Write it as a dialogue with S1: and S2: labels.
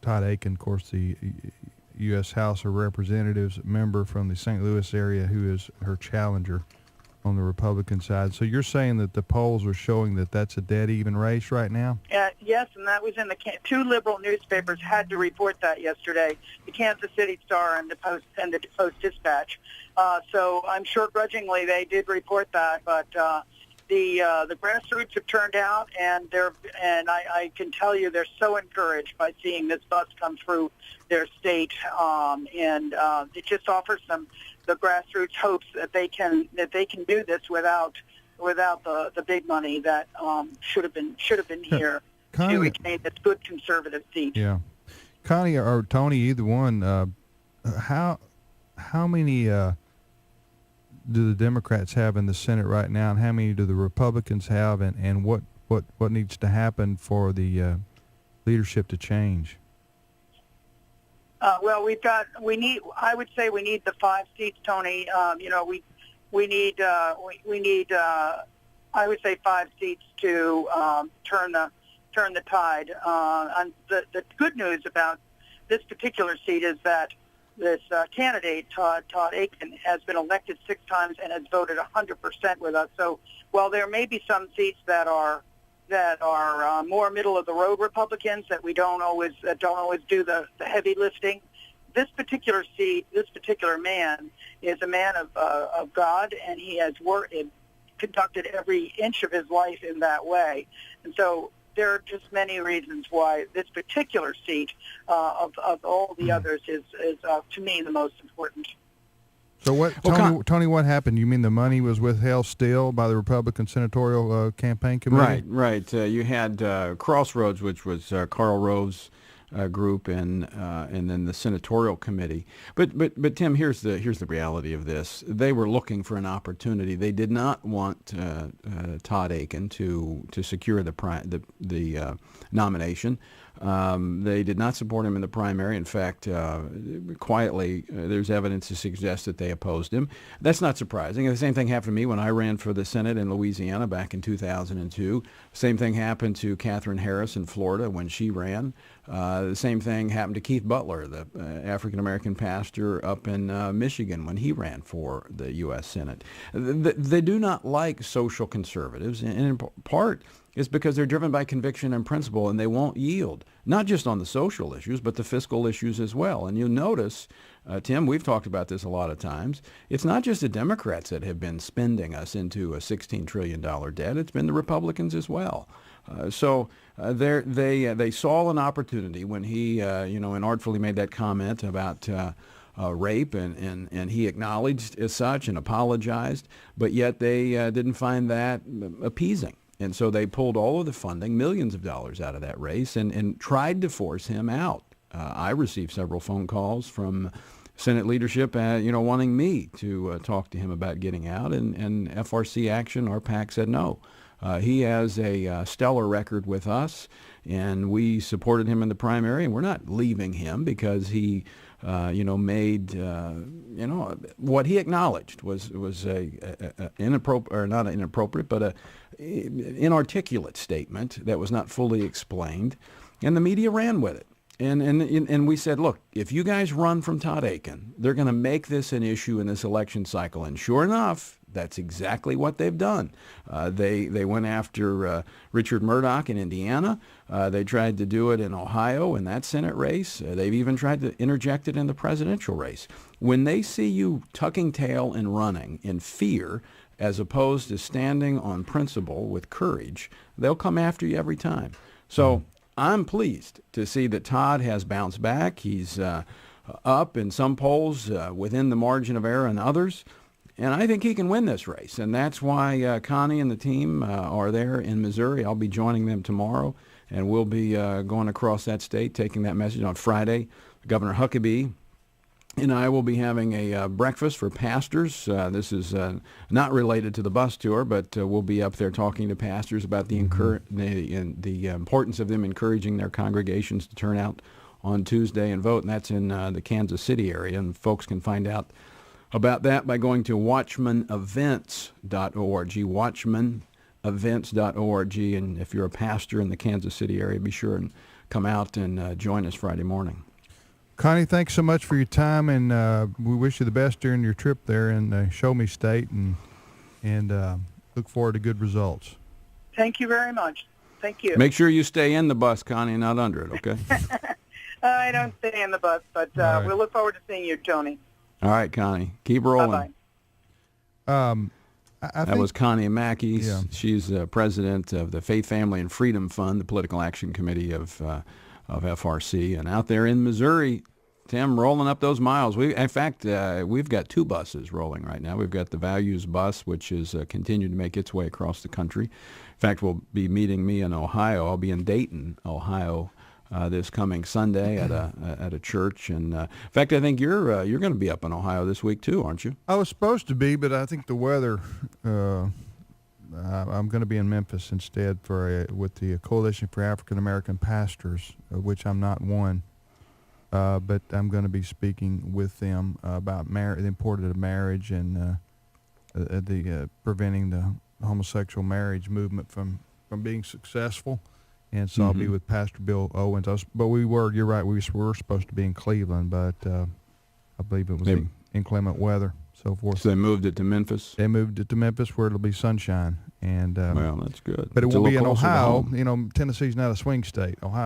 S1: Todd Akin, of course, the U.S. House of Representatives member from the St. Louis area, who is her challenger on the Republican side. So you're saying that the polls are showing that that's a dead even race right now?
S2: Yes, and that was in the two liberal newspapers had to report that yesterday, the Kansas City Star and the Post-Dispatch. So I'm sure grudgingly they did report that, but the grassroots have turned out, and I can tell you they're so encouraged by seeing this bus come through their state, and it just offers them the grassroots hopes that they can do this without the big money that should have been here
S1: Connie,
S2: to retain this good conservative seat.
S1: Yeah, Connie or Tony, either one. How many do the Democrats have in the Senate right now, and how many do the Republicans have, and what needs to happen for the leadership to change?
S2: Well, I would say we need the 5 seats, Tony. We need I would say 5 seats to turn the tide. And the good news about this particular seat is that this candidate, Todd Akin, has been elected 6 times and has voted 100% with us. So while there may be some seats that are more middle of the road Republicans that don't always do the heavy lifting, this particular seat, this particular man is a man of God, and he has conducted every inch of his life in that way. And so there are just many reasons why this particular seat of all the others is to me the most important.
S1: So what, Tony, what happened? You mean the money was withheld still by the Republican Senatorial Campaign Committee?
S3: Right. You had Crossroads, which was Karl Rove's group, and then the Senatorial Committee. But Tim, here's the reality of this. They were looking for an opportunity. They did not want Todd Akin to secure the nomination. They did not support him in the primary. In fact, quietly, there's evidence to suggest that they opposed him. That's not surprising. The same thing happened to me when I ran for the Senate in Louisiana back in 2002. Same thing happened to Katherine Harris in Florida when she ran. The same thing happened to Keith Butler, the African-American pastor up in Michigan, when he ran for the U.S. Senate. They do not like social conservatives, and in part is because they're driven by conviction and principle, and they won't yield, not just on the social issues, but the fiscal issues as well. And you'll notice, Tim, we've talked about this a lot of times, it's not just the Democrats that have been spending us into a $16 trillion debt, it's been the Republicans as well. So they saw an opportunity when he, inartfully made that comment about rape, and he acknowledged as such and apologized, but yet they didn't find that appeasing. And so they pulled all of the funding, millions of dollars out of that race, and tried to force him out. I received several phone calls from Senate leadership, wanting me to talk to him about getting out, and FRC Action, our PAC, said no. He has a stellar record with us, and we supported him in the primary, and we're not leaving him because he, made, what he acknowledged was a inappropriate, or not inappropriate, but a inarticulate statement that was not fully explained, and the media ran with it. And we said, look, if you guys run from Todd Akin, they're going to make this an issue in this election cycle. And sure enough, that's exactly what they've done. They went after Richard Murdoch in Indiana. They tried to do it in Ohio in that Senate race. They've even tried to interject it in the presidential race. When they see you tucking tail and running in fear, as opposed to standing on principle with courage, they'll come after you every time. So I'm pleased to see that Todd has bounced back. He's up in some polls within the margin of error in others. And I think he can win this race. And that's why Connie and the team are there in Missouri. I'll be joining them tomorrow. And we'll be going across that state, taking that message on Friday. Governor Huckabee and I will be having a breakfast for pastors. This is not related to the bus tour, but we'll be up there talking to pastors about the importance of them encouraging their congregations to turn out on Tuesday and vote. And that's in the Kansas City area. And folks can find out about that by going to watchmanevents.org, watchmanevents.org. And if you're a pastor in the Kansas City area, be sure and come out and join us Friday morning.
S1: Connie, thanks so much for your time, and we wish you the best during your trip there in the Show Me State, and look forward to good results.
S2: Thank you very much. Thank you.
S3: Make sure you stay in the bus, Connie, not under it, okay?
S2: I don't stay in the bus, but
S1: right.
S2: we'll look forward to seeing you, Tony.
S3: All right, Connie. Keep rolling.
S2: Bye-bye.
S1: I
S3: That
S1: think,
S3: was Connie Mackey.
S1: Yeah.
S3: She's president of the Faith, Family, and Freedom Fund, the political action committee of FRC. And out there in Missouri, Tim, rolling up those miles. In fact, we've got 2 buses rolling right now. We've got the Values bus, which is continuing to make its way across the country. In fact, we'll be meeting me in Ohio. I'll be in Dayton, Ohio, this coming Sunday at a church. And in fact, I think you're going to be up in Ohio this week too, aren't you?
S1: I was supposed to be, but I think the weather. I'm going to be in Memphis instead with the Coalition for African American Pastors, of which I'm not one. But I'm going to be speaking with them about the importance of marriage and the preventing the homosexual marriage movement from being successful. And so I'll be with Pastor Bill Owens. You're right, we were supposed to be in Cleveland, but I believe it was the inclement weather, so forth.
S3: So they moved it to Memphis?
S1: They moved it to Memphis where it'll be sunshine. And
S3: well, that's good.
S1: But it
S3: It's a
S1: will be
S3: little
S1: in
S3: closer to
S1: Ohio.
S3: home.
S1: You know, Tennessee's not a swing state. Ohio